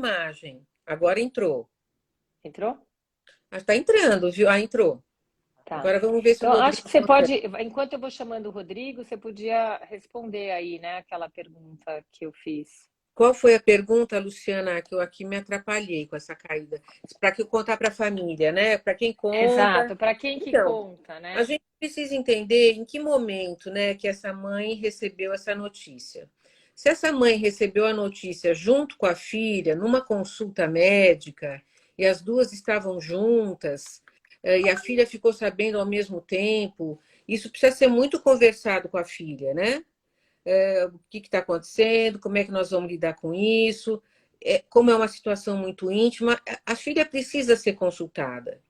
imagem. Agora entrou. Entrou? Está entrando, viu? Ah, entrou. Tá. Agora vamos ver se o Então, acho Rodrigo que você consegue. pode, enquanto eu vou chamando o Rodrigo, você podia responder aí, né, aquela pergunta que eu fiz. Qual foi a pergunta, Luciana, que eu aqui me atrapalhei com essa caída? Para que eu contar para a família, né? Para quem conta. Exato, para quem que Então, conta, a né? gente precisa entender em que momento, né, que essa mãe recebeu essa notícia. Se essa mãe recebeu a notícia junto com a filha, numa consulta médica, e as duas estavam juntas, e a filha ficou sabendo ao mesmo tempo, isso precisa ser muito conversado com a filha, né? O que está acontecendo, como é que nós vamos lidar com isso, como é uma situação muito íntima, a filha precisa ser consultada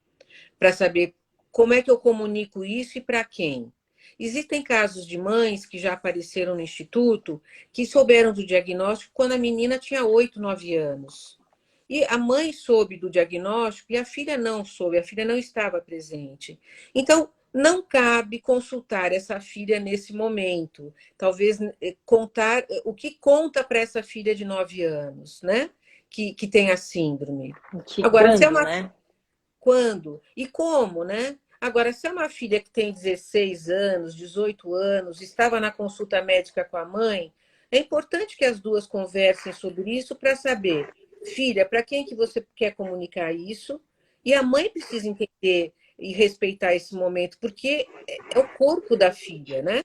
para saber como é que eu comunico isso e para quem. Existem casos de mães que já apareceram no instituto que souberam do diagnóstico quando a menina tinha 8, 9 anos. E a mãe soube do diagnóstico e a filha não soube, a filha não estava presente. Então, não cabe consultar essa filha nesse momento. Talvez contar o que conta para essa filha de 9 anos, né? Que tem a síndrome. Que Agora, se é quando, uma né? quando e como, né? Agora, se é uma filha que tem 16 anos, 18 anos, estava na consulta médica com a mãe, é importante que as duas conversem sobre isso para saber, filha, para quem que você quer comunicar isso? E a mãe precisa entender e respeitar esse momento, porque é o corpo da filha, né?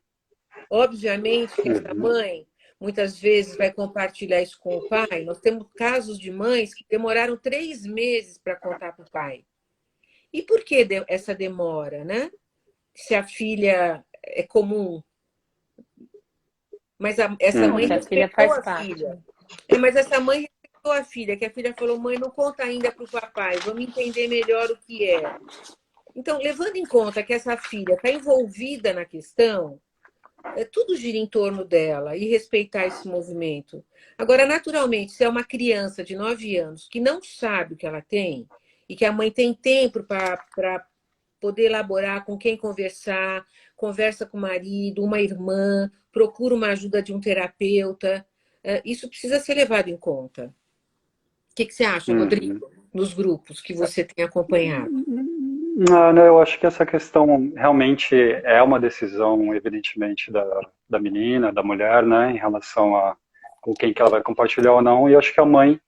Obviamente que essa Uhum. mãe muitas vezes vai compartilhar isso com o pai. Nós temos casos de mães que demoraram 3 meses para contar para o pai. E por que essa demora, né? Se a filha é comum, mas essa Não, mãe se a Uhum. filha respeitou faz a parte. filha. Mas essa mãe respeitou a filha, que a filha falou: mãe, não conta ainda para o papai, vamos entender melhor o que é. Então, levando em conta que essa filha está envolvida na questão, tudo gira em torno dela e respeitar esse movimento. Agora, naturalmente, se é uma criança de 9 anos que não sabe o que ela tem e que a mãe tem tempo para poder elaborar com quem conversar, conversa com o marido, uma irmã, procura uma ajuda de um terapeuta. Isso precisa ser levado em conta. O que você acha, Uhum. Rodrigo, nos grupos que você tem acompanhado? Não, não, eu acho que essa questão realmente é uma decisão, evidentemente, da menina, da mulher, né, em relação a com quem que ela vai compartilhar ou não. E eu acho que a mãe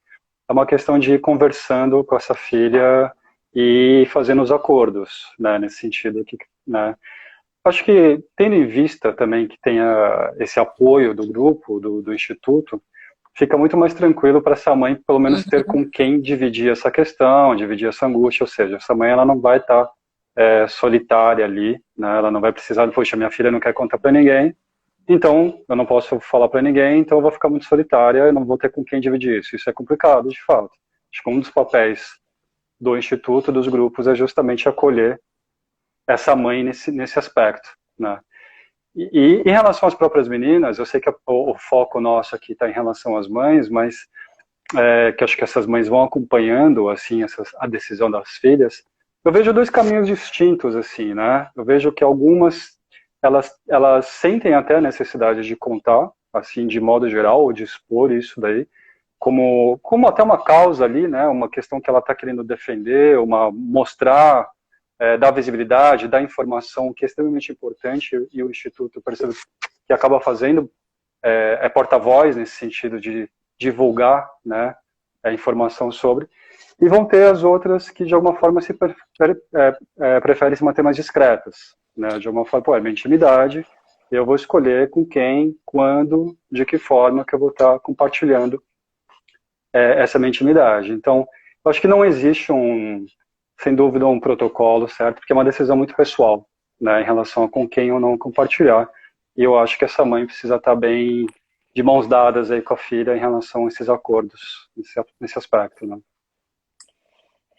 é uma questão de ir conversando com essa filha e fazendo os acordos, né, nesse sentido que, né. Acho que tendo em vista também que tenha esse apoio do grupo, do instituto, fica muito mais tranquilo para essa mãe, pelo menos, ter Uhum. com quem dividir essa questão, dividir essa angústia, ou seja, essa mãe ela não vai estar solitária ali, né? Ela não vai precisar, poxa, minha filha não quer contar para ninguém, então eu não posso falar para ninguém, então eu vou ficar muito solitária, eu não vou ter com quem dividir isso. Isso é complicado, de fato. Acho que um dos papéis do instituto, dos grupos, é justamente acolher essa mãe nesse aspecto, né? E em relação às próprias meninas, eu sei que o foco nosso aqui está em relação às mães, mas que acho que essas mães vão acompanhando assim a decisão das filhas. Eu vejo dois caminhos distintos assim, né? Eu vejo que algumas elas sentem até a necessidade de contar, assim, de modo geral, ou de expor isso daí, como até uma causa ali, né? Uma questão que ela está querendo defender, uma mostrar, dar visibilidade, dar informação, que é extremamente importante, e o Instituto percebe que acaba fazendo porta-voz nesse sentido de divulgar, né, a informação sobre, e vão ter as outras que de alguma forma preferem se manter mais discretas, né, de alguma forma, pô, é minha intimidade, eu vou escolher com quem, quando, de que forma que eu vou estar compartilhando essa minha intimidade. Então, eu acho que não existe sem dúvida, um protocolo, certo? Porque é uma decisão muito pessoal, né, em relação a com quem ou não compartilhar. E eu acho que essa mãe precisa estar bem de mãos dadas aí com a filha em relação a esses acordos, nesse aspecto, né?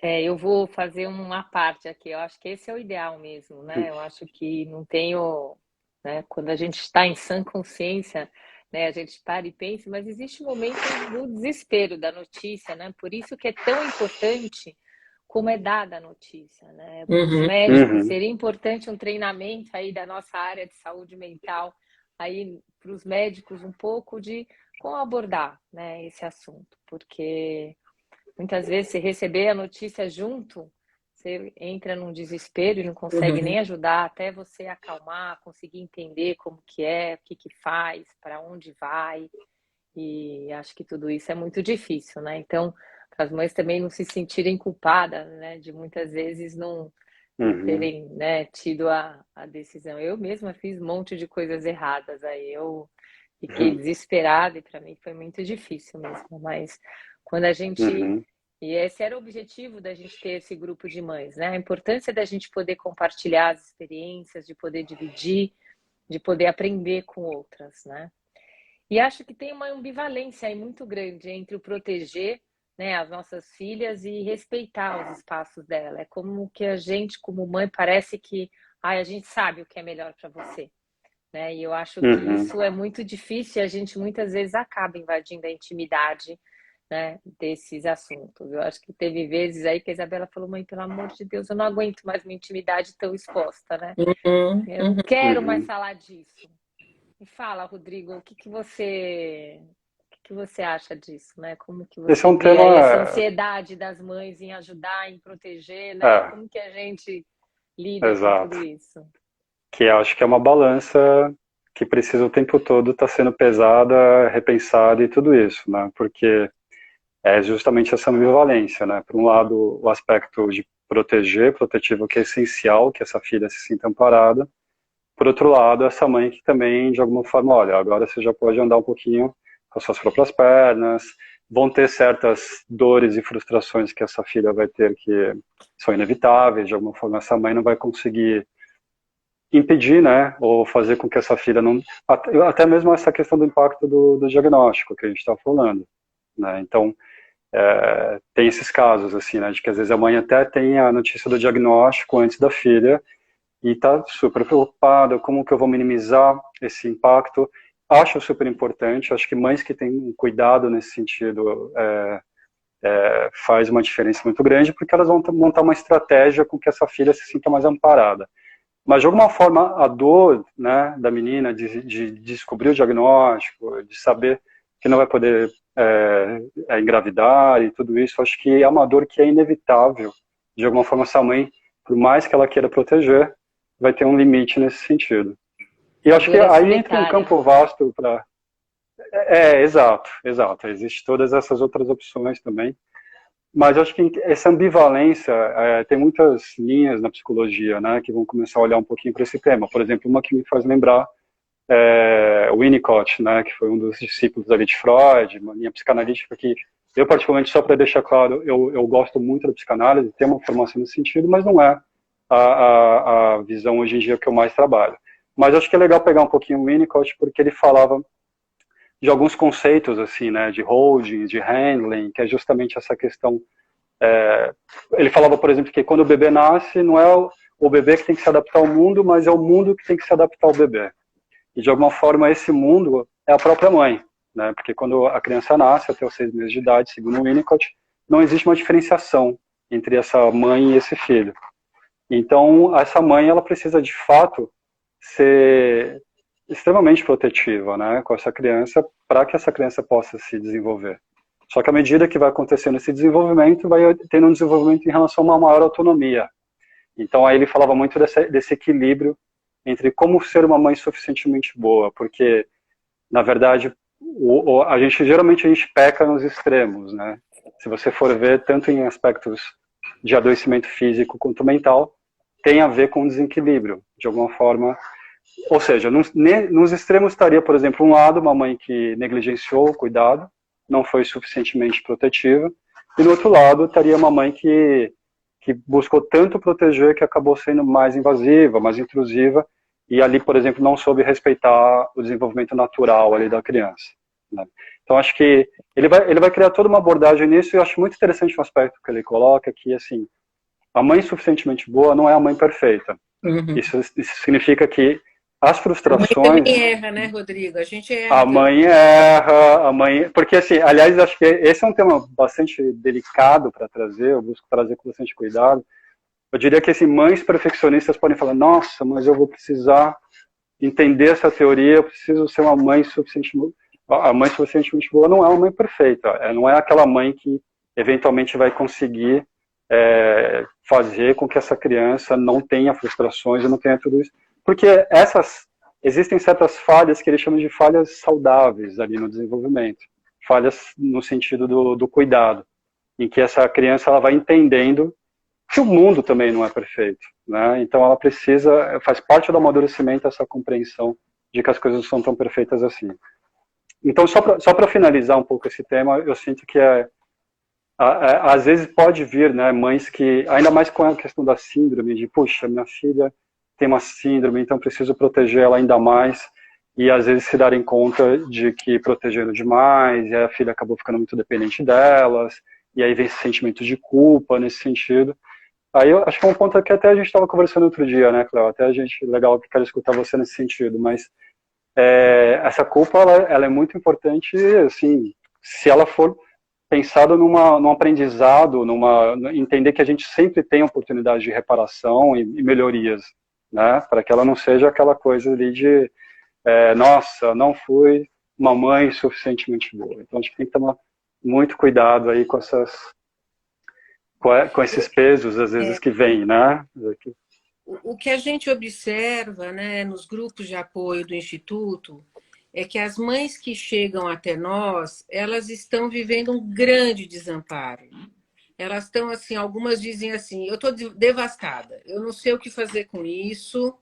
Eu vou fazer uma parte aqui. Eu acho que esse é o ideal mesmo, né? Eu acho que não tenho, né? Quando a gente está em sã consciência, né? A gente para e pensa, mas existe um momento do desespero da notícia, né? Por isso que é tão importante como é dada a notícia, né? Para os Uhum. médicos Uhum. seria importante um treinamento aí da nossa área de saúde mental, aí para os médicos um pouco de como abordar, né? Esse assunto, porque muitas vezes, você receber a notícia junto, você entra num desespero e não consegue Uhum. nem ajudar, até você acalmar, conseguir entender como que é, o que que faz, para onde vai. E acho que tudo isso é muito difícil, né? Então, para as mães também não se sentirem culpadas, né? De muitas vezes não Uhum. terem, né, tido a decisão. Eu mesma fiz um monte de coisas erradas, aí eu fiquei Uhum. desesperada e para mim foi muito difícil mesmo. Mas quando a gente. Uhum. E esse era o objetivo da gente ter esse grupo de mães, né? A importância da gente poder compartilhar as experiências, de poder dividir, de poder aprender com outras, né? E acho que tem uma ambivalência aí muito grande entre o proteger, né, as nossas filhas e respeitar os espaços dela. É como que a gente, como mãe, parece que a gente sabe o que é melhor para você, né? E eu acho que Uhum. isso é muito difícil e a gente muitas vezes acaba invadindo a intimidade, né, desses assuntos. Eu acho que teve vezes aí que a Isabela falou, mãe, pelo amor de Deus, eu não aguento mais minha intimidade tão exposta, né? Uhum. Eu não Uhum. quero mais Uhum. falar disso. Me fala, Rodrigo, o que que você acha disso, né? Como que Esse é você um vê aí essa tema, ansiedade das mães em ajudar, em proteger, né? é, Como que a gente lida com exato, tudo isso? que acho que é uma balança que precisa o tempo todo estar sendo pesada, repensada e tudo isso, né? Porque é justamente essa ambivalência, né? Por um lado, o aspecto de proteger, protetivo, que é essencial, que essa filha se sinta amparada. Por outro lado, essa mãe que também, de alguma forma, olha, agora você já pode andar um pouquinho com as suas próprias pernas, vão ter certas dores e frustrações que essa filha vai ter que são inevitáveis, de alguma forma essa mãe não vai conseguir impedir, né, ou fazer com que essa filha não... Até mesmo essa questão do impacto do diagnóstico que a gente está falando, né, então tem esses casos, assim, né, de que às vezes a mãe até tem a notícia do diagnóstico antes da filha, e está super preocupada, como que eu vou minimizar esse impacto. Acho super importante, acho que mães que têm um cuidado nesse sentido faz uma diferença muito grande, porque elas vão montar uma estratégia com que essa filha se sinta mais amparada. Mas, de alguma forma, a dor, né, da menina de descobrir o diagnóstico, de saber que não vai poder engravidar e tudo isso, acho que é uma dor que é inevitável. De alguma forma, essa mãe, por mais que ela queira proteger, vai ter um limite nesse sentido. E A acho que dor é aí entra um solitária. campo vasto para... exato, exato. Existem todas essas outras opções também. Mas acho que essa ambivalência, tem muitas linhas na psicologia, né, que vão começar a olhar um pouquinho para esse tema. Por exemplo, uma que me faz lembrar o Winnicott, né, que foi um dos discípulos ali de Freud, uma linha psicanalítica que eu, particularmente, só para deixar claro, eu gosto muito da psicanálise, tenho uma formação nesse sentido, mas não é a visão hoje em dia que eu mais trabalho. Mas acho que é legal pegar um pouquinho o Winnicott, porque ele falava de alguns conceitos, assim, né, de holding, de handling, que é justamente essa questão. Ele falava, por exemplo, que quando o bebê nasce, não é o bebê que tem que se adaptar ao mundo, mas é o mundo que tem que se adaptar ao bebê. E, de alguma forma, esse mundo é a própria mãe, né, porque quando a criança nasce, até os 6 meses de idade, segundo o Winnicott, não existe uma diferenciação entre essa mãe e esse filho. Então, essa mãe, ela precisa, de fato, ser extremamente protetiva, né, com essa criança, para que essa criança possa se desenvolver. Só que à medida que vai acontecendo esse desenvolvimento, vai tendo um desenvolvimento em relação a uma maior autonomia. Então aí ele falava muito desse equilíbrio entre como ser uma mãe suficientemente boa, porque, na verdade, geralmente a gente peca nos extremos, né? Se você for ver, tanto em aspectos de adoecimento físico quanto mental, tem a ver com desequilíbrio, de alguma forma. Ou seja, nos extremos estaria, por exemplo, um lado, uma mãe que negligenciou o cuidado, não foi suficientemente protetiva, e no outro lado estaria uma mãe que buscou tanto proteger que acabou sendo mais invasiva, mais intrusiva, e ali, por exemplo, não soube respeitar o desenvolvimento natural ali da criança, né? Então, acho que ele vai criar toda uma abordagem nisso, e eu acho muito interessante um aspecto que ele coloca, que, assim, a mãe suficientemente boa não é a mãe perfeita. Uhum. Isso significa que as A mãe também frustrações, erra, né, Rodrigo? A gente erra a também. mãe erra, a mãe... Porque, assim, aliás, acho que esse é um tema bastante delicado para trazer, eu busco trazer com bastante cuidado. Eu diria que, assim, mães perfeccionistas podem falar, nossa, mas eu vou precisar entender essa teoria, eu preciso ser uma mãe suficientemente... A mãe suficientemente boa não é uma mãe perfeita, não é aquela mãe que eventualmente vai conseguir fazer com que essa criança não tenha frustrações e não tenha tudo isso. Porque existem certas falhas que eles chamam de falhas saudáveis ali no desenvolvimento. Falhas no sentido do cuidado, em que essa criança ela vai entendendo que o mundo também não é perfeito, né? Então ela faz parte do amadurecimento essa compreensão de que as coisas não são tão perfeitas assim. Então, só para finalizar um pouco esse tema, eu sinto que às vezes pode vir, né, mães que, ainda mais com a questão da síndrome, de, puxa, minha filha tem uma síndrome, então preciso proteger ela ainda mais, e às vezes se darem conta de que protegeram demais, e a filha acabou ficando muito dependente delas, e aí vem esse sentimento de culpa nesse sentido. Aí eu acho que é um ponto que até a gente estava conversando outro dia, né, Cléo? Até a gente, legal, que quero escutar você nesse sentido, mas essa culpa, ela é muito importante, assim, se ela for pensada num aprendizado, entender que a gente sempre tem oportunidade de reparação e melhorias, né, para que ela não seja aquela coisa ali de, nossa, não fui uma mãe suficientemente boa. Então a gente tem que tomar muito cuidado aí com esses pesos, às vezes, que vêm, né? O que a gente observa, né, nos grupos de apoio do Instituto é que as mães que chegam até nós, elas estão vivendo um grande desamparo. Elas estão assim, algumas dizem assim, eu estou devastada, eu não sei o que fazer com isso,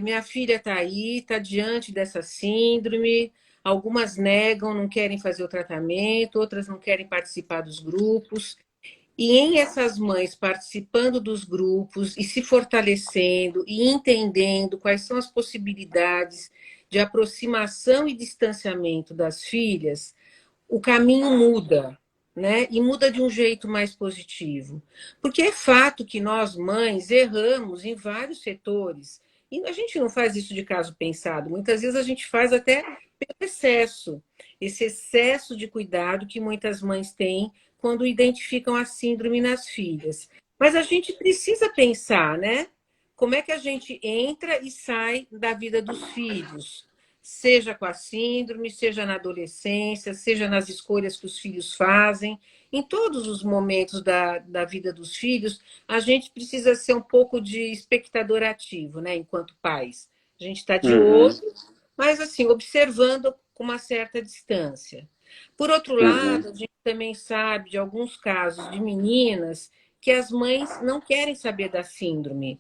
minha filha está aí, está diante dessa síndrome, algumas negam, não querem fazer o tratamento, outras não querem participar dos grupos. E em essas mães participando dos grupos e se fortalecendo e entendendo quais são as possibilidades de aproximação e distanciamento das filhas, o caminho muda, né? E muda de um jeito mais positivo. Porque é fato que nós, mães, erramos em vários setores. E a gente não faz isso de caso pensado. Muitas vezes a gente faz até pelo excesso. Esse excesso de cuidado que muitas mães têm quando identificam a síndrome nas filhas. Mas a gente precisa pensar, né? Como é que a gente entra e sai da vida dos filhos? Seja com a síndrome, seja na adolescência, seja nas escolhas que os filhos fazem. Em todos os momentos da vida dos filhos, a gente precisa ser um pouco de espectador ativo, né? Enquanto pais. A gente está de olho, mas assim, observando com uma certa distância. Por outro lado, a gente também sabe de alguns casos de meninas que as mães não querem saber da síndrome.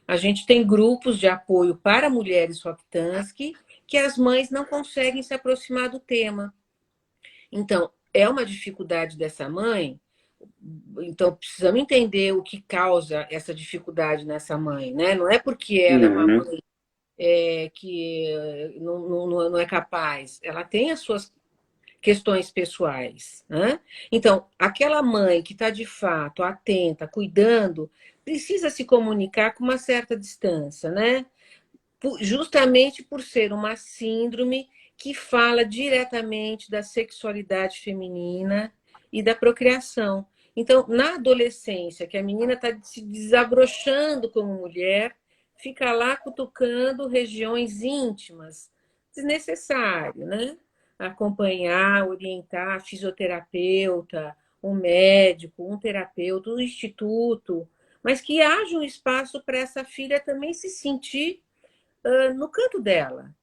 A gente tem grupos de apoio para mulheres Rokitansky que as mães não conseguem se aproximar do tema. Então, é uma dificuldade dessa mãe. Então, precisamos entender o que causa essa dificuldade nessa mãe, né? Não é porque ela é uma mãe que não é capaz. Ela tem as suas questões pessoais, né? Então, aquela mãe que está de fato atenta, cuidando, precisa se comunicar com uma certa distância, né? Justamente por ser uma síndrome que fala diretamente da sexualidade feminina e da procriação. Então, na adolescência, que a menina está se desabrochando como mulher, fica lá cutucando regiões íntimas, desnecessário, né? Acompanhar, orientar, fisioterapeuta, um médico, um terapeuta, um instituto, mas que haja um espaço para essa filha também se sentir no canto dela,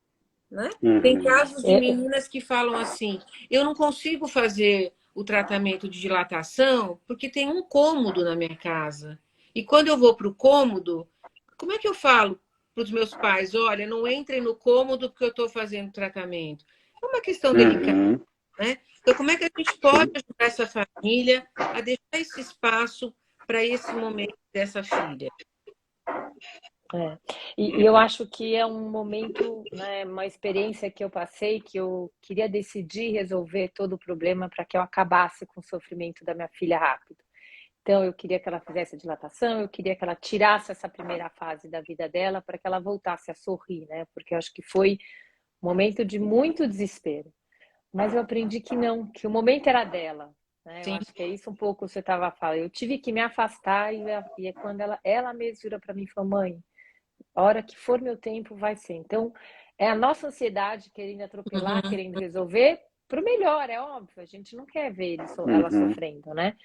né? Tem casos de meninas que falam assim: eu não consigo fazer o tratamento de dilatação porque tem um cômodo na minha casa. E quando eu vou para o cômodo, como é que eu falo para os meus pais? Olha, não entrem no cômodo porque eu estou fazendo tratamento. É uma questão delicada, né? Então, como é que a gente pode ajudar essa família a deixar esse espaço para esse momento dessa filha? E eu acho que é um momento, né, uma experiência que eu passei, que eu queria decidir resolver todo o problema para que eu acabasse com o sofrimento da minha filha rápido. Então, eu queria que ela fizesse a dilatação, eu queria que ela tirasse essa primeira fase da vida dela para que ela voltasse a sorrir, né? Porque eu acho que foi um momento de muito desespero. Mas eu aprendi que não, que o momento era dela, né? Eu acho que é isso um pouco que você estava falando. Eu tive que me afastar e é quando ela mesma vira para mim e falou: mãe, a hora que for meu tempo vai ser. Então, é a nossa ansiedade querendo atropelar, querendo resolver, pro melhor, é óbvio, a gente não quer ver ela Uhum. sofrendo, né?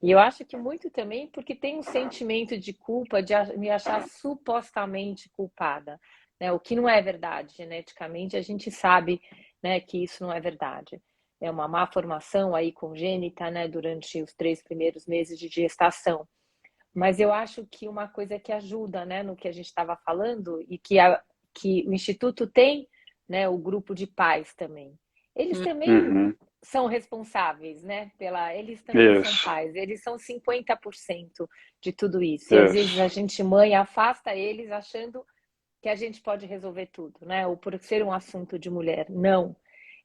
E eu acho que muito também porque tem um sentimento de culpa, de me achar supostamente culpada, né? O que não é verdade, geneticamente a gente sabe, né, que isso não é verdade. É uma má formação aí congênita, né, durante os 3 primeiros meses de gestação. Mas eu acho que uma coisa que ajuda, né, no que a gente estava falando e que o Instituto tem, né, o grupo de pais também. Eles também Uhum. são responsáveis, né, eles também são Isso, pais, eles são 50% de tudo isso. E às vezes a isso. gente, mãe, afasta eles achando que a gente pode resolver tudo, né? Ou por ser um assunto de mulher. Não.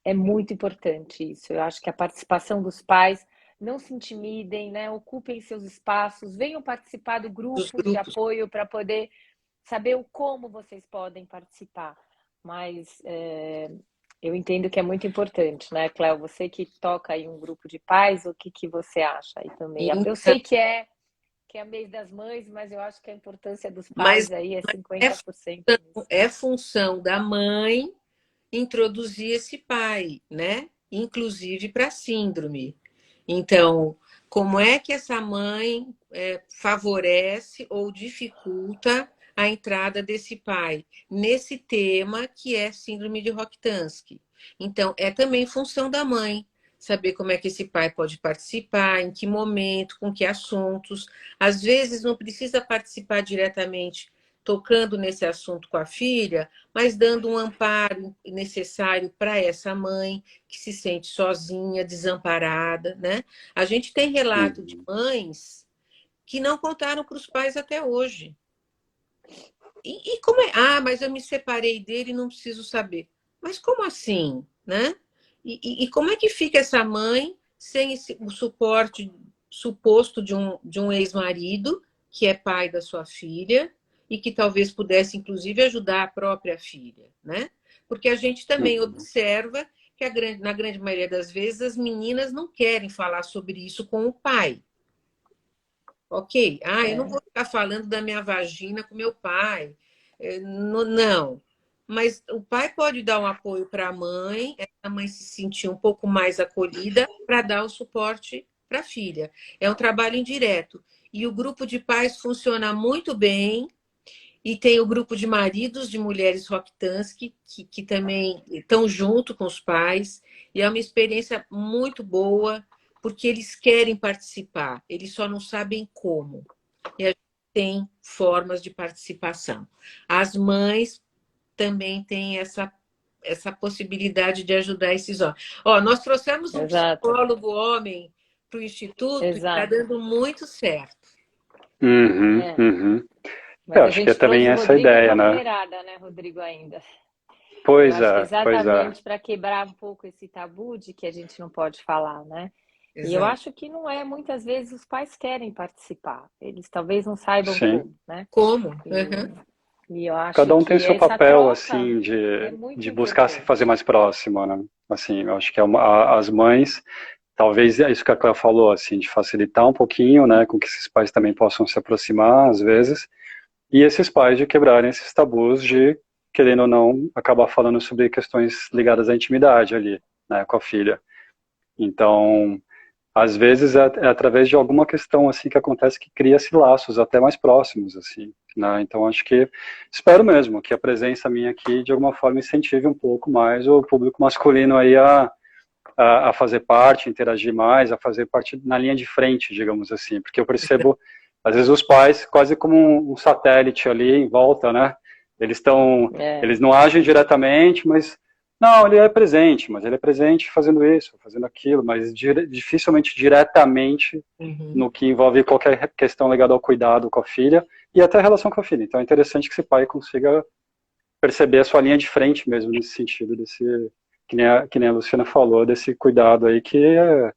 É muito importante isso. Eu acho que a participação dos pais, não se intimidem, né? Ocupem seus espaços, venham participar do Dos grupo de grupos. apoio para poder saber o como vocês podem participar. Mas eu entendo que é muito importante, né, Cléo? Você que toca em um grupo de pais, o que, que você acha aí também? Eu Então, sei que é mês das mães, mas eu acho que a importância dos mas pais aí é é 50% função, nisso. é função da mãe introduzir esse pai, né? Inclusive para síndrome. Então, como é que essa mãe favorece ou dificulta a entrada desse pai nesse tema que é síndrome de Rokitansky? Então, é também função da mãe saber como é que esse pai pode participar, em que momento, com que assuntos. Às vezes não precisa participar diretamente tocando nesse assunto com a filha, mas dando um amparo necessário para essa mãe que se sente sozinha, desamparada, né? A gente tem relato de Uhum. mães que não contaram para os pais até hoje. E como é? Ah, mas eu me separei dele e não preciso saber. Mas como assim, né? E como é que fica essa mãe sem o suporte suposto de um ex-marido, que é pai da sua filha, e que talvez pudesse, inclusive, ajudar a própria filha, né? Porque a gente também Uhum. observa que na grande maioria das vezes as meninas não querem falar sobre isso com o pai. Ok? Ah, eu não É, vou ficar falando da minha vagina com meu pai. Não. Mas o pai pode dar um apoio para a mãe, essa mãe se sentir um pouco mais acolhida para dar o suporte para a filha. É um trabalho indireto. E o grupo de pais funciona muito bem. E tem o grupo de maridos de mulheres Rokitansky, que também estão junto com os pais. E é uma experiência muito boa, porque eles querem participar, eles só não sabem como. E a gente tem formas de participação. As mães também têm essa possibilidade de ajudar esses homens. Ó, nós trouxemos um exato, psicólogo homem para o Instituto e está exato. dando muito certo. Uhum. É. Uhum. Eu Mas a acho que é gente também trouxe o essa a Rodrigo ideia, para a né? mulherada, né, Rodrigo, ainda. Eu Pois acho que é, pois é. exatamente para quebrar um pouco esse tabu de que a gente não pode falar, né? E eu Exato. acho que não é, muitas vezes os pais querem participar, eles talvez não saibam Sim. como, né? Como? E, Uhum. e eu acho Cada um tem o que seu essa papel, troca assim, é de muito buscar se fazer importante. mais próximo, né? Assim, eu acho que as mães, talvez é isso que a Cléa falou, assim, de facilitar um pouquinho, né, com que esses pais também possam se aproximar, às vezes, e esses pais de quebrarem esses tabus de, querendo ou não, acabar falando sobre questões ligadas à intimidade ali, né, com a filha. Então, às vezes é através de alguma questão assim que acontece que cria-se laços até mais próximos assim, né? Então acho que espero mesmo que a presença minha aqui de alguma forma incentive um pouco mais o público masculino aí a fazer parte, interagir mais, a fazer parte na linha de frente, digamos assim, porque eu percebo às vezes os pais quase como um satélite ali em volta, né? É, Eles não agem diretamente, mas não, ele é presente, mas ele é presente fazendo isso, fazendo aquilo, mas dificilmente diretamente Uhum. no que envolve qualquer questão ligada ao cuidado com a filha e até a relação com a filha. Então é interessante que esse pai consiga perceber a sua linha de frente mesmo nesse sentido, que nem a Luciana falou, desse cuidado aí que é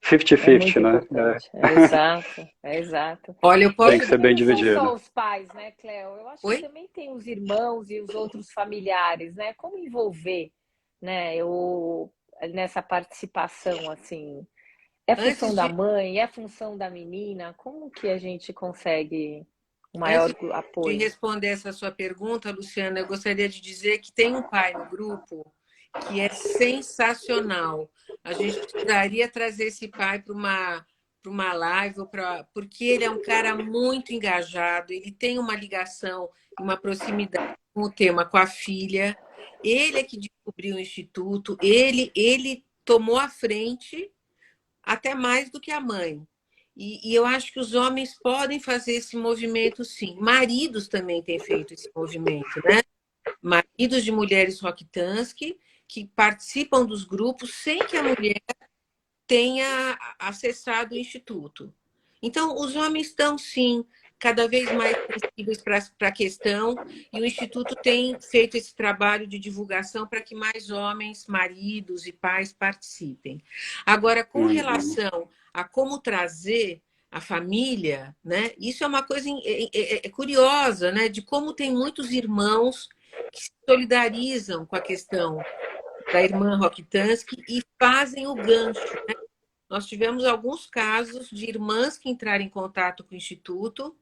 é 50-50, muito né? importante. É exato, é exato. Olha, eu E Tem é posso que dar. ser que bem não são dividido. só os pais, né, Cléo? Eu acho que Oi? também tem os irmãos e os outros familiares, né? Como envolver, né, nessa participação, assim? É função Antes da de, mãe? É função da menina? Como que a gente consegue um maior antes de apoio? responder essa sua pergunta, Luciana, eu gostaria de dizer que tem um pai no grupo que é sensacional. A gente precisaria trazer esse pai para uma live, porque ele é um cara muito engajado, ele tem uma ligação, uma proximidade com o tema, com a filha. Ele é que descobriu o Instituto, ele tomou a frente até mais do que a mãe. E eu acho que os homens podem fazer esse movimento, sim. Maridos também têm feito esse movimento, né? Maridos de mulheres Rokitansky que participam dos grupos sem que a mulher tenha acessado o Instituto. Então, os homens estão, sim, cada vez mais sensíveis para a questão, e o Instituto tem feito esse trabalho de divulgação para que mais homens, maridos e pais participem. Agora, com relação a como trazer a família, né, isso é uma coisa curiosa, né, de como tem muitos irmãos que se solidarizam com a questão da irmã Rokitansky e fazem o gancho, né? Nós tivemos alguns casos de irmãs que entraram em contato com o Instituto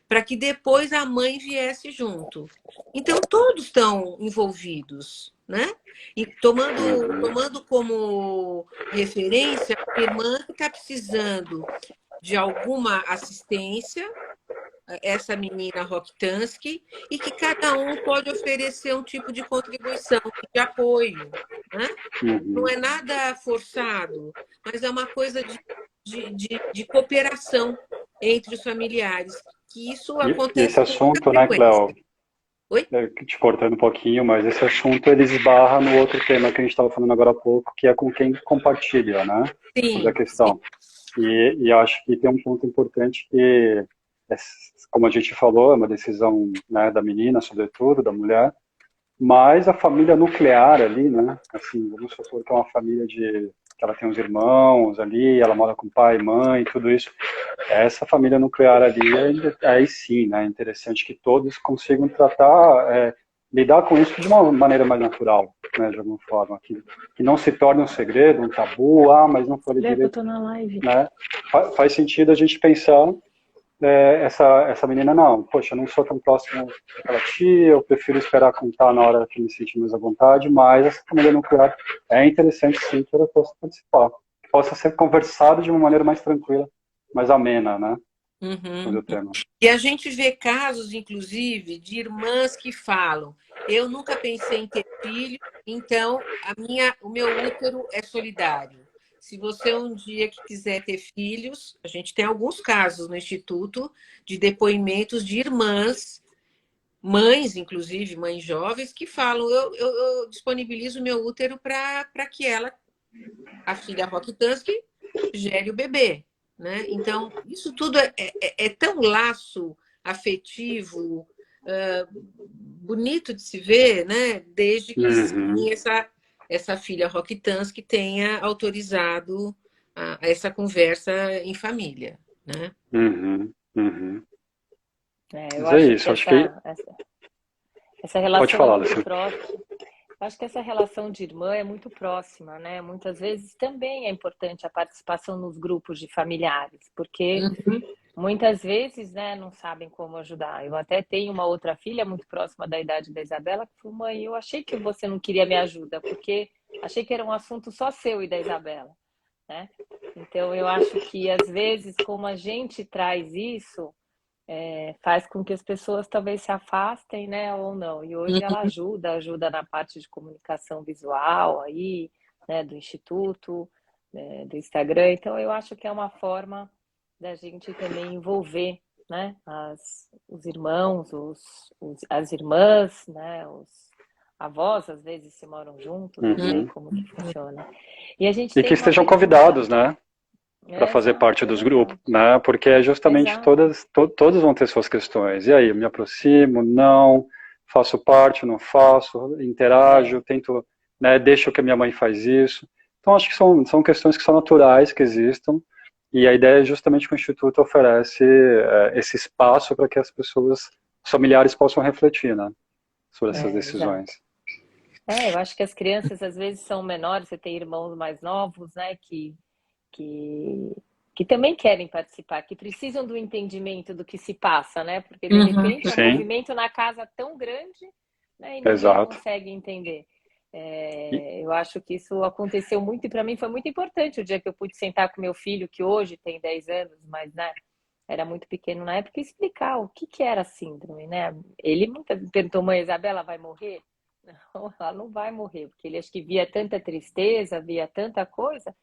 para que depois a mãe viesse junto. Então, todos estão envolvidos, né? E tomando como referência a irmã que está precisando de alguma assistência, essa menina Rokitansky, e que cada um pode oferecer um tipo de contribuição, de apoio, né? Não é nada forçado, mas é uma coisa de cooperação entre os familiares, que isso acontece Esse com muita assunto, né, frequência. Cléo? Oi? Te cortando um pouquinho, mas esse assunto ele esbarra no outro tema que a gente estava falando agora há pouco, que é com quem compartilha, né? Sobre a Sim, questão. E acho que tem um ponto importante que, como a gente falou, é uma decisão, né, da menina, sobretudo, da mulher, mas a família nuclear ali, né? Assim, vamos supor que é uma família que ela tem uns irmãos ali, ela mora com pai, mãe, tudo isso. Essa família nuclear ali, aí sim, né? É interessante que todos consigam tratar, lidar com isso de uma maneira mais natural, né? De alguma forma, que não se torne um segredo, um tabu, mas não falei direito. Eu tô na live. Né? Faz sentido a gente pensar essa menina, não, poxa, eu não sou tão próximo daquela tia, eu prefiro esperar contar na hora que me sentir mais à vontade, mas essa família nuclear é interessante sim que ela possa participar, que possa ser conversado de uma maneira mais tranquila, mais amena, né? Sobre o tema. E a gente vê casos, inclusive, de irmãs que falam: eu nunca pensei em ter filho, então o meu útero é solidário. Se você um dia que quiser ter filhos, a gente tem alguns casos no Instituto de depoimentos de irmãs, mães, inclusive, mães jovens, que falam: eu disponibilizo o meu útero para que a filha Rokitansky, gere o bebê. Né? Então, isso tudo é tão laço afetivo, bonito de se ver, né? Desde que sim, essa filha Rokitansky tenha autorizado essa conversa em família. Né? Eu Mas é acho isso, que acho que... essa relação Pode falar, é muito Luciano. próxima. Acho que essa relação de irmã é muito próxima, né? Muitas vezes também é importante a participação nos grupos de familiares, porque muitas vezes, né, não sabem como ajudar. Eu até tenho uma outra filha muito próxima da idade da Isabela que falou: mãe, eu achei que você não queria me ajuda, porque achei que era um assunto só seu e da Isabela, né? Então eu acho que às vezes, como a gente traz isso, faz com que as pessoas talvez se afastem, né, ou não. E hoje ela ajuda na parte de comunicação visual aí, né, do Instituto, do Instagram. Então eu acho que é uma forma da gente também envolver, né, os irmãos, as irmãs, né, os avós às vezes se moram juntos, não sei como que funciona. E que estejam convidados, né? Para fazer parte dos grupos, né? Porque é justamente todos vão ter suas questões. E aí, eu me aproximo, não, faço parte, não faço, interajo, tento, né? Deixo que a minha mãe faz isso. Então, acho que são questões que são naturais, que existam, e a ideia é justamente que o Instituto oferece esse espaço para que as pessoas, os familiares possam refletir, né? Sobre essas decisões. Eu acho que as crianças às vezes são menores, você tem irmãos mais novos, né? Que também querem participar, que precisam do entendimento do que se passa, né? Porque de repente é um movimento na casa tão grande, né? E ninguém consegue entender. E- Eu acho que isso aconteceu muito e para mim foi muito importante o dia que eu pude sentar com meu filho, que hoje tem 10 anos, mas né, era muito pequeno na época, e explicar o que que era a síndrome, né? Ele nunca perguntou, mãe, Isabela vai morrer? Não, ela não vai morrer, porque ele acho que via tanta tristeza, via tanta coisa,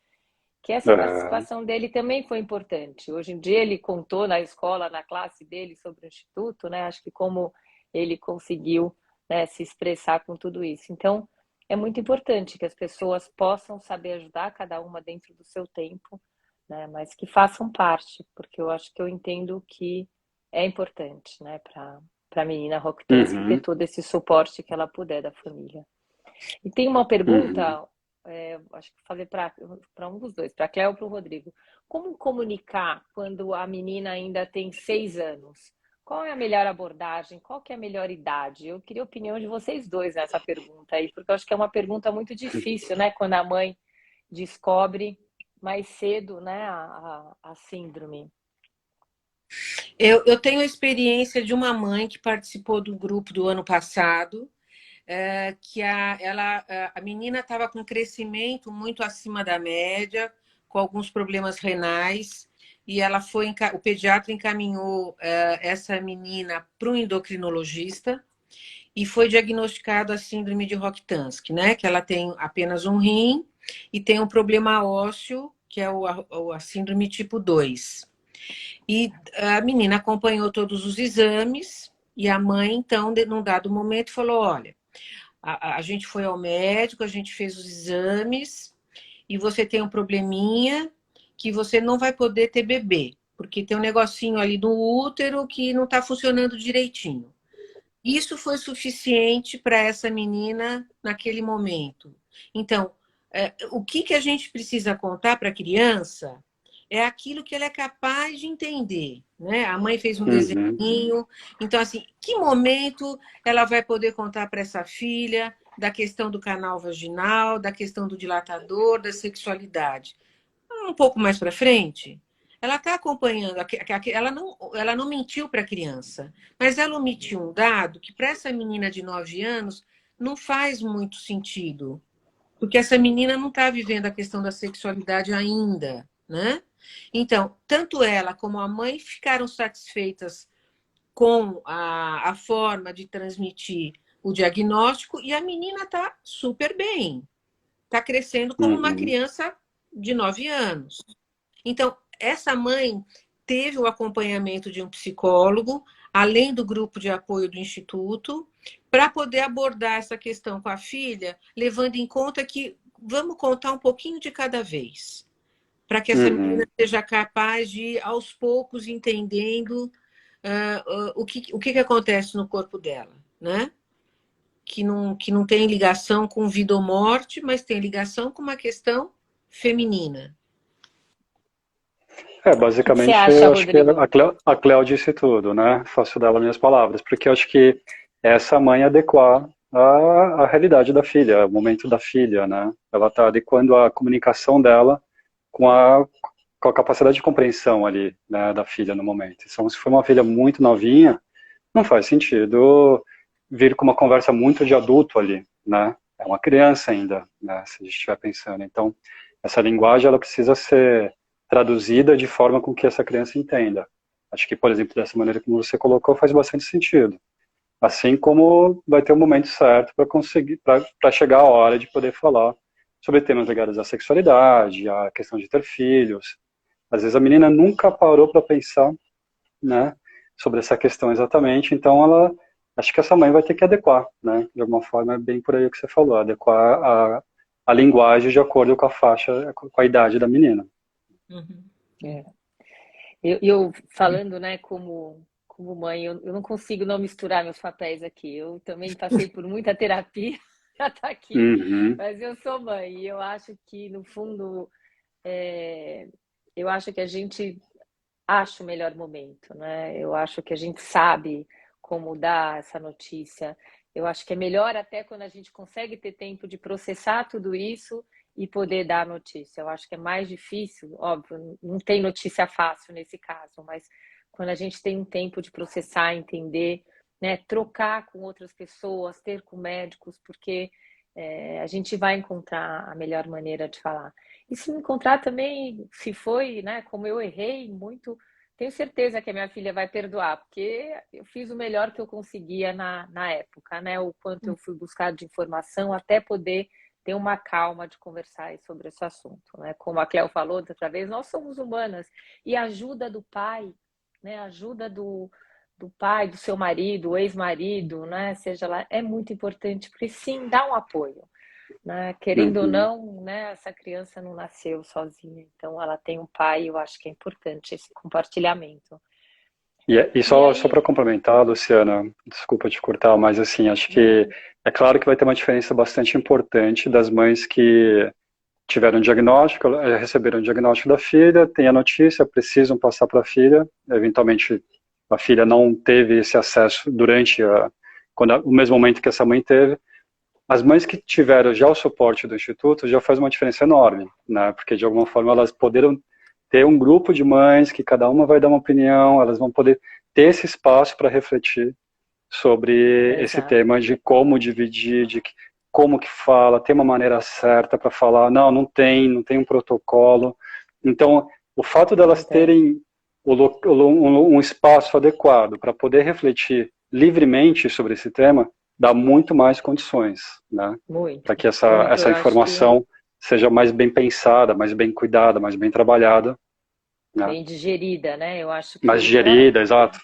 que essa é, participação dele também foi importante. Hoje em dia ele contou na escola, na classe dele sobre o instituto, né? Acho que como ele conseguiu, né, se expressar com tudo isso. Então, é muito importante que as pessoas possam saber ajudar cada uma dentro do seu tempo, né? Mas que façam parte, porque eu acho que eu entendo que é importante, né, para a menina Rock Tusk ter uhum, todo esse suporte que ela puder da família. E tem uma uhum. pergunta, acho que fazer para um dos dois, para a Cléo ou para o Rodrigo. Como comunicar quando a menina ainda tem 6 anos? Qual é a melhor abordagem? Qual que é a melhor idade? Eu queria a opinião de vocês dois nessa pergunta aí, porque eu acho que é uma pergunta muito difícil, né? Quando a mãe descobre mais cedo, né, a síndrome. Eu tenho a experiência de uma mãe que participou do grupo do ano passado, que a menina estava com crescimento muito acima da média, com alguns problemas renais, e o pediatra encaminhou essa menina para um endocrinologista e foi diagnosticada a síndrome de Rokitansky, né? Que ela tem apenas um rim e tem um problema ósseo, que é a síndrome tipo 2. E a menina acompanhou todos os exames e a mãe, então, num dado momento, falou: olha, a gente foi ao médico, a gente fez os exames e você tem um probleminha que você não vai poder ter bebê, porque tem um negocinho ali no útero que não está funcionando direitinho. Isso foi suficiente para essa menina naquele momento. Então, o que a gente precisa contar para a criança é aquilo que ela é capaz de entender, né? A mãe fez um Uhum, desenho, então assim, que momento ela vai poder contar para essa filha da questão do canal vaginal, da questão do dilatador, da sexualidade? Um pouco mais para frente, ela está acompanhando, ela não mentiu para a criança, mas ela omitiu um dado que para essa menina de 9 anos não faz muito sentido, porque essa menina não está vivendo a questão da sexualidade ainda, né? Então, tanto ela como a mãe ficaram satisfeitas com a forma de transmitir o diagnóstico e a menina está super bem, está crescendo como uma uhum, criança de 9 anos. Então, essa mãe teve o acompanhamento de um psicólogo, além do grupo de apoio do Instituto, para poder abordar essa questão com a filha, levando em conta que vamos contar um pouquinho de cada vez, para que essa menina uhum. seja capaz de ir aos poucos entendendo o que acontece no corpo dela, né? Que não tem ligação com vida ou morte, mas tem ligação com uma questão feminina. O que que você Basicamente, acha, eu acho que Rodrigo? A Cleo disse tudo, né? Faço dela minhas palavras, porque eu acho que essa mãe adequar a realidade da filha, o momento da filha, né? Ela está adequando a comunicação dela com com a capacidade de compreensão ali, né, da filha no momento. Então, se for uma filha muito novinha, não faz sentido vir com uma conversa muito de adulto ali, né? É uma criança ainda, né? Se a gente estiver pensando. Então, essa linguagem ela precisa ser traduzida de forma com que essa criança entenda. Acho que, por exemplo, dessa maneira como você colocou, faz bastante sentido. Assim como vai ter o momento certo para conseguir, para chegar a hora de poder falar sobre temas ligados à sexualidade, à questão de ter filhos. Às vezes a menina nunca parou para pensar, né, sobre essa questão exatamente, então ela, acho que essa mãe vai ter que adequar, né, de alguma forma é bem por aí o que você falou, adequar a linguagem de acordo com a faixa, com a idade da menina. Uhum. É. Eu falando, né, como mãe, eu não consigo não misturar meus papéis aqui. Eu também passei por muita terapia para estar aqui, Uhum, mas eu sou mãe e eu acho que, no fundo, é, eu acho que a gente acha o melhor momento, né? Eu acho que a gente sabe como dar essa notícia. Eu acho que é melhor até quando a gente consegue ter tempo de processar tudo isso e poder dar a notícia. Eu acho que é mais difícil, óbvio, não tem notícia fácil nesse caso, mas quando a gente tem um tempo de processar, entender, né, trocar com outras pessoas, ter com médicos, porque a gente vai encontrar a melhor maneira de falar. E se encontrar também, se foi, né, como eu errei muito, tenho certeza que a minha filha vai perdoar, porque eu fiz o melhor que eu conseguia na época, né? O quanto eu fui buscar de informação até poder ter uma calma de conversar sobre esse assunto, né? Como a Cléo falou outra vez, nós somos humanas e a ajuda do pai, né? A ajuda do pai, do seu marido, ex-marido, né? Seja lá, é muito importante, porque sim, dá um apoio, né? Querendo ou Uhum. não, né? Essa criança não nasceu sozinha, então ela tem um pai, eu acho que é importante esse compartilhamento. E E só aí, para complementar, Luciana, desculpa te cortar, mas assim, acho que imagina, é claro que vai ter uma diferença bastante importante das mães que tiveram um diagnóstico, receberam o diagnóstico da filha, têm a notícia, precisam passar para a filha, eventualmente a filha não teve esse acesso durante o mesmo momento que essa mãe teve. As mães que tiveram já o suporte do Instituto já faz uma diferença enorme, né? Porque de alguma forma elas poderam ter um grupo de mães que cada uma vai dar uma opinião, elas vão poder ter esse espaço para refletir sobre esse exato, tema de como dividir, como que fala, tem uma maneira certa para falar, não tem um protocolo. Então, o fato delas não tem, terem um espaço adequado para poder refletir livremente sobre esse tema, dá muito mais condições, né? Para muito, que muito, essa eu acho que informação seja mais bem pensada, mais bem cuidada, mais bem trabalhada, né? bem digerida, né? Eu acho Mais que gerida, exato.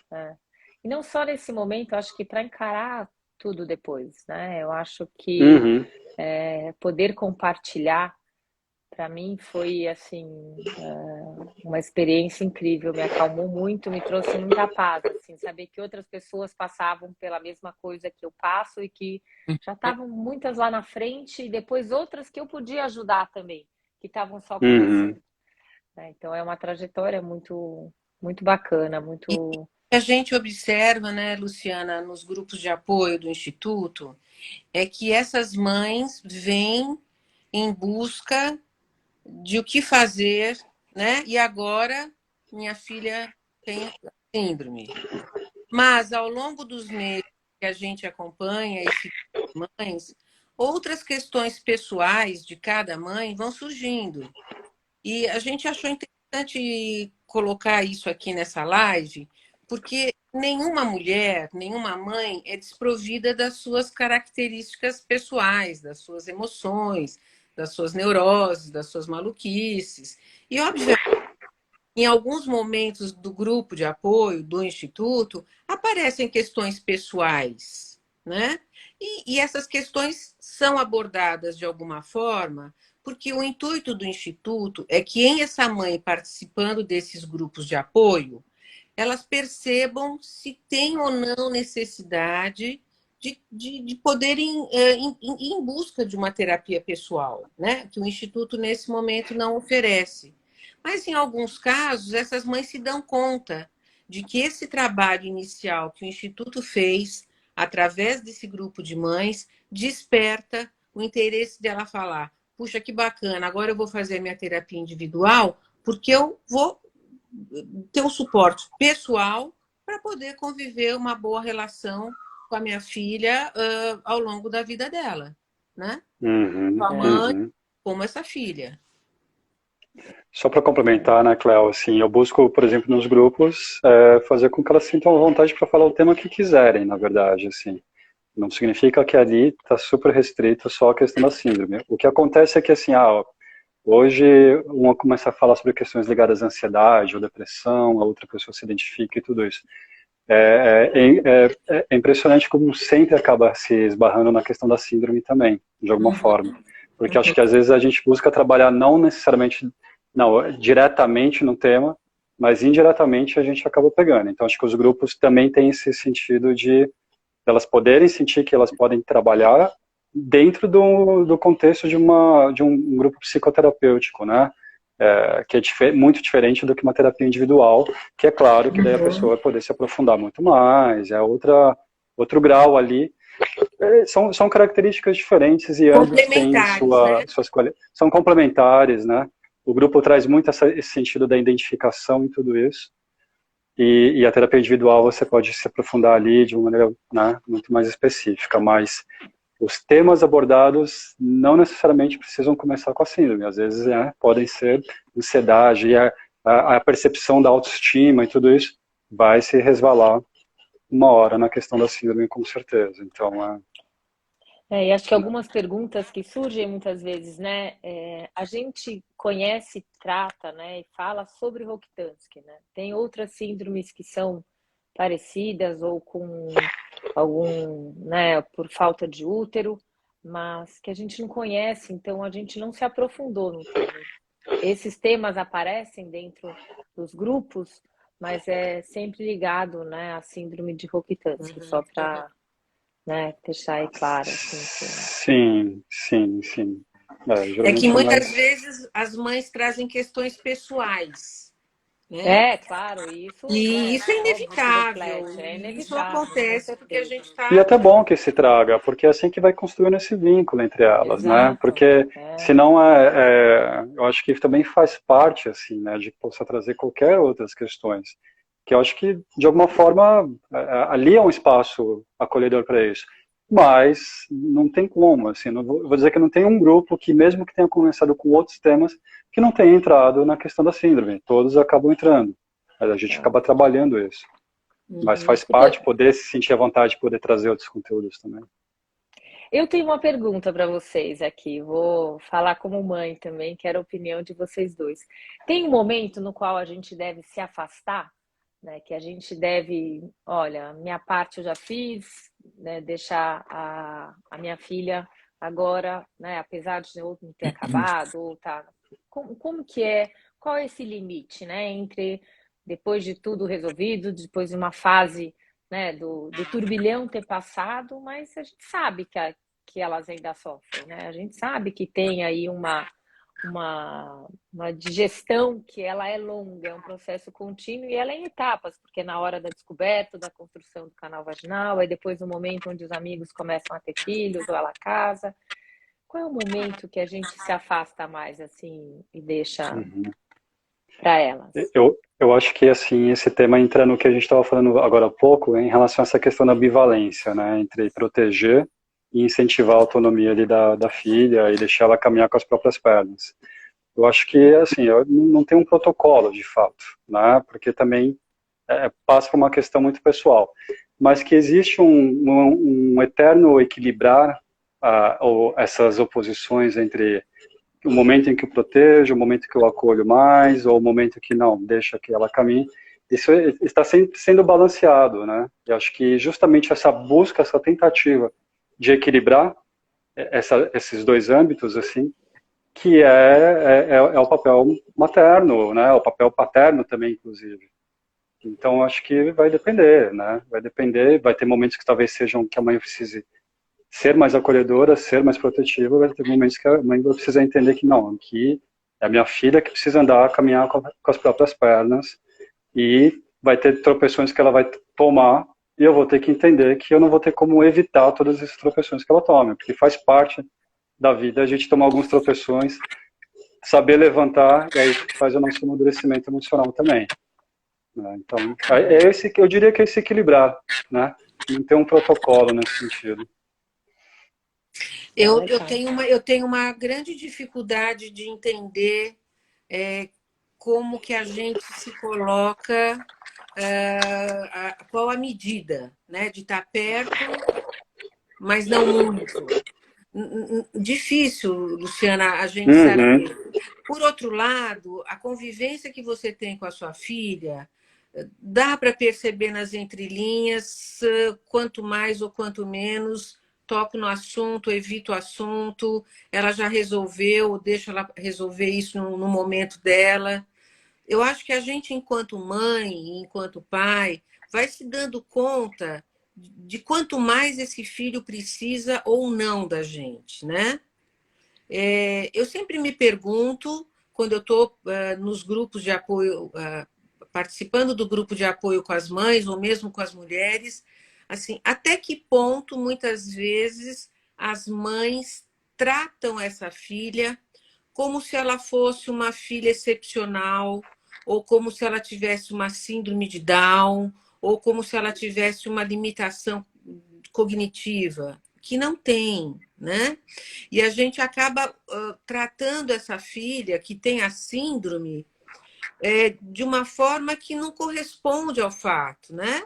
e não só nesse momento, eu acho que para encarar tudo depois, né? Eu acho que Uhum, poder compartilhar para mim foi assim uma experiência incrível, me acalmou muito, me trouxe muita paz, assim, saber que outras pessoas passavam pela mesma coisa que eu passo e que já estavam muitas lá na frente e depois outras que eu podia ajudar também, que estavam só uhum. começando, né? Então é uma trajetória muito bacana, E muito a gente observa, né, Luciana, nos grupos de apoio do Instituto, é que essas mães vêm em busca de o que fazer, né? E agora minha filha tem síndrome. Mas ao longo dos meses que a gente acompanha esse grupo de mães, outras questões pessoais de cada mãe vão surgindo. E a gente achou interessante colocar isso aqui nessa live, porque nenhuma mulher, nenhuma mãe é desprovida das suas características pessoais, das suas emoções, das suas neuroses, das suas maluquices. E, obviamente, em alguns momentos do grupo de apoio do Instituto, aparecem questões pessoais, né? E essas questões são abordadas de alguma forma, porque o intuito do Instituto é que, em essa mãe participando desses grupos de apoio, elas percebam se tem ou não necessidade de poderem ir em busca de uma terapia pessoal, né? Que o Instituto, nesse momento, não oferece. Mas, em alguns casos, essas mães se dão conta de que esse trabalho inicial que o Instituto fez, através desse grupo de mães, desperta o interesse dela falar: puxa, que bacana, agora eu vou fazer a minha terapia individual, porque eu vou ter um suporte pessoal para poder conviver uma boa relação com a minha filha ao longo da vida dela, né? Com Uhum, a mãe, uhum. como essa filha. Só para complementar, né, Cléo, assim, eu busco, por exemplo, nos grupos, fazer com que elas sintam vontade para falar o tema que quiserem, na verdade, assim. Não significa que ali está super restrito só a questão da síndrome. O que acontece é que, assim, hoje uma começa a falar sobre questões ligadas à ansiedade ou depressão, a outra pessoa se identifica e tudo isso. É impressionante como sempre acaba se esbarrando na questão da síndrome também, de alguma Uhum, forma. Porque acho que às vezes a gente busca trabalhar não necessariamente, não, diretamente no tema, mas indiretamente a gente acaba pegando. Então acho que os grupos também têm esse sentido de elas poderem sentir que elas podem trabalhar dentro do contexto de um grupo psicoterapêutico, né? Que é muito diferente do que uma terapia individual, que é claro que daí a pessoa vai poder se aprofundar muito mais, outro grau ali. São características diferentes e ambos têm complementares, né? suas qualidades. São complementares, né? O grupo traz muito esse sentido da identificação em tudo isso. E a terapia individual você pode se aprofundar ali de uma maneira, né, muito mais específica, mas os temas abordados não necessariamente precisam começar com a síndrome. Às vezes podem ser ansiedade, e a percepção da autoestima e tudo isso vai se resvalar uma hora na questão da síndrome, com certeza. Então, e acho que algumas perguntas que surgem muitas vezes, né? A gente conhece, trata, né? E fala sobre Rokitansky, né? Tem outras síndromes que são parecidas ou com algum, né? Por falta de útero, mas que a gente não conhece, então a gente não se aprofundou no tema. Esses temas aparecem dentro dos grupos, mas é sempre ligado, né? À síndrome de Rokitansky, só para deixar aí claro. Assim, sim. É que Geralmente muitas vezes as mães trazem questões pessoais, né? claro, isso, E isso é óbvio que inevitável. reflete, é E isso inevitável, com acontece porque a certeza. gente E é está. até bom que se traga, porque é assim que vai construindo esse vínculo entre elas, né? Exato. Porque senão eu acho que também faz parte, assim, né, de que possa trazer qualquer outras questões. Que eu acho que, de alguma forma, ali é um espaço acolhedor para isso. Mas não tem como, assim, não vou dizer que não tem um grupo que, mesmo que tenha começado com outros temas, que não tenha entrado na questão da síndrome. Todos acabam entrando. A gente acaba trabalhando isso. Mas faz parte poder se sentir à vontade de poder trazer outros conteúdos também. Eu tenho uma pergunta para vocês aqui, vou falar como mãe também, quero a opinião de vocês dois. Tem um momento no qual a gente deve se afastar, né? Que a gente deve, olha, minha parte eu já fiz, né? Deixar a minha filha agora, né? Apesar de eu não ter acabado, ou tá. Como que é? Qual é esse limite, né? Entre depois de tudo resolvido, depois de uma fase, né, do turbilhão ter passado, mas a gente sabe que elas ainda sofrem, né? A gente sabe que tem aí uma digestão que ela é longa, é um processo contínuo e ela é em etapas, porque na hora da descoberta, da construção do canal vaginal, aí depois no momento onde os amigos começam a ter filhos, ou ela casa. Qual é o momento que a gente se afasta mais, assim, e deixa para elas? Eu acho que, assim, esse tema entra no que a gente estava falando agora há pouco, em relação a essa questão da bivalência, né, entre proteger e incentivar a autonomia ali da filha e deixar ela caminhar com as próprias pernas. Eu acho que, assim, não tem um protocolo, de fato, né, porque também passa por uma questão muito pessoal, mas que existe um eterno equilibrar essas oposições entre o momento em que eu protejo, o momento que eu acolho mais, ou o momento que não, deixa que ela caminhe. Isso está sempre sendo balanceado, né? E acho que justamente essa busca, essa tentativa de equilibrar esses dois âmbitos, assim, que é o papel materno, né? O papel paterno também, inclusive. Então, acho que vai depender, né? Vai depender, vai ter momentos que talvez sejam que a mãe precise ser mais acolhedora, ser mais protetiva, vai ter momentos que a mãe vai precisar entender que não, aqui é a minha filha que precisa andar, caminhar com as próprias pernas, e vai ter tropeções que ela vai tomar, e eu vou ter que entender que eu não vou ter como evitar todas essas tropeções que ela tome, porque faz parte da vida a gente tomar alguns tropeções, saber levantar, e é isso que faz o nosso amadurecimento emocional também. Então, eu diria que é se equilibrar, né? Não ter um protocolo nesse sentido. Eu tenho uma grande dificuldade de entender como que a gente se coloca, qual a medida, né? De estar perto, mas não muito. Difícil, Luciana, a gente saber. Por outro lado, a convivência que você tem com a sua filha, dá para perceber nas entrelinhas, quanto mais ou quanto menos toco no assunto, evito o assunto, ela já resolveu, deixa ela resolver isso no momento dela. Eu acho que a gente, enquanto mãe, enquanto pai, vai se dando conta de quanto mais esse filho precisa ou não da gente, né? Eu sempre me pergunto, quando eu estou nos grupos de apoio, participando do grupo de apoio com as mães, ou mesmo com as mulheres, assim, até que ponto, muitas vezes, as mães tratam essa filha como se ela fosse uma filha excepcional, ou como se ela tivesse uma síndrome de Down, ou como se ela tivesse uma limitação cognitiva, que não tem, né? E a gente acaba tratando essa filha que tem a síndrome de uma forma que não corresponde ao fato, né?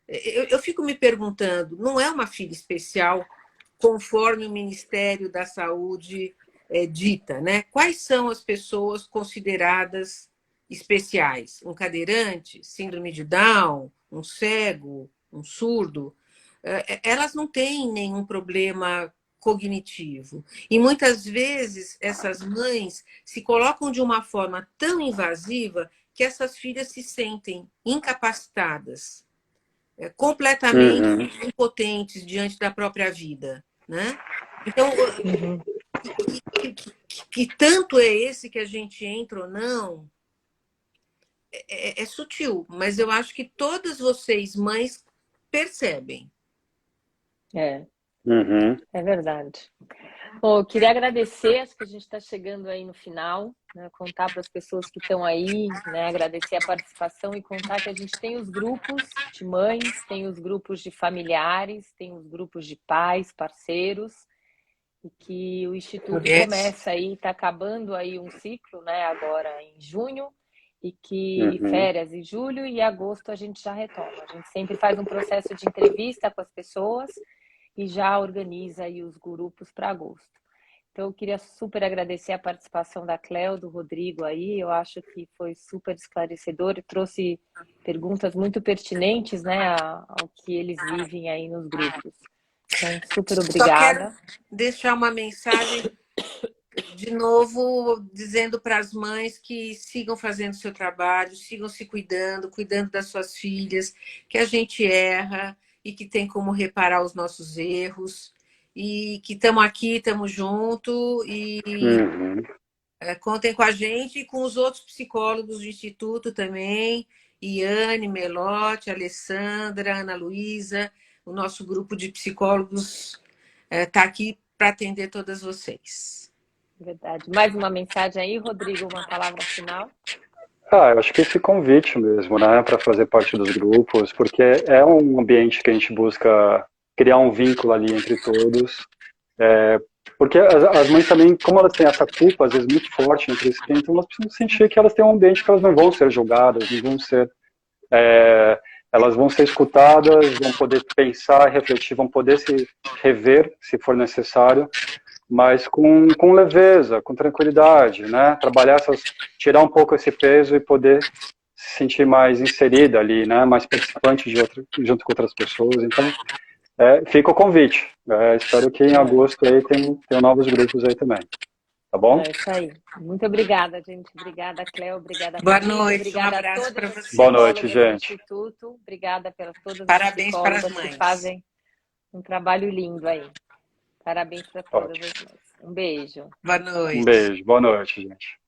Eu fico me perguntando, não é uma filha especial conforme o Ministério da Saúde dita, né? Quais são as pessoas consideradas especiais? Um cadeirante, síndrome de Down, um cego, um surdo? Elas não têm nenhum problema cognitivo. E muitas vezes essas mães se colocam de uma forma tão invasiva que essas filhas se sentem incapacitadas, completamente impotentes diante da própria vida, né? Então, que tanto é esse que a gente entra ou não, é sutil, mas eu acho que todas vocês, mães, percebem. É verdade. Bom, eu queria agradecer, acho que a gente está chegando aí no final, né, contar para as pessoas que estão aí, né, agradecer a participação e contar que a gente tem os grupos de mães, tem os grupos de familiares, tem os grupos de pais, parceiros, e que o Instituto começa aí, está acabando aí um ciclo, né, agora em junho, e que férias em julho e agosto a gente já retoma. A gente sempre faz um processo de entrevista com as pessoas e já organiza aí os grupos para agosto. Então, eu queria super agradecer a participação da Cléo, do Rodrigo aí, eu acho que foi super esclarecedor e trouxe perguntas muito pertinentes, né, ao que eles vivem aí nos grupos. Então, super obrigada. Só quero deixar uma mensagem de novo, dizendo para as mães que sigam fazendo seu trabalho, sigam se cuidando, cuidando das suas filhas, que a gente erra e que tem como reparar os nossos erros, e que estamos aqui, estamos juntos, e contem com a gente e com os outros psicólogos do Instituto também, Iane, Melotti, Alessandra, Ana Luísa, o nosso grupo de psicólogos está aqui para atender todas vocês. Verdade. Mais uma mensagem aí, Rodrigo, uma palavra final? Eu acho que esse convite mesmo, né, para fazer parte dos grupos, porque é um ambiente que a gente busca criar um vínculo ali entre todos, porque as mães também, como elas têm essa culpa, às vezes, muito forte entre si, então elas precisam sentir que elas têm um ambiente que elas não vão ser julgadas, não vão ser, elas vão ser escutadas, vão poder pensar, refletir, vão poder se rever, se for necessário, mas com leveza, com tranquilidade, né? Tirar um pouco esse peso e poder se sentir mais inserida ali, né? Mais participante junto com outras pessoas. Então, fica o convite. Espero que em agosto aí tenham novos grupos aí também. Tá bom? É isso aí. Muito obrigada, gente. Obrigada, Cléo. Obrigada, Boa Rodrigo. noite, Obrigada um abraço a para todas as você. Boa noite, psicólogas do gente. Instituto. Obrigada pelas todas Parabéns as para as psicólogas que mães. fazem um trabalho lindo aí. Parabéns para todas as mães. Um beijo. Boa noite. Um beijo. Boa noite, gente.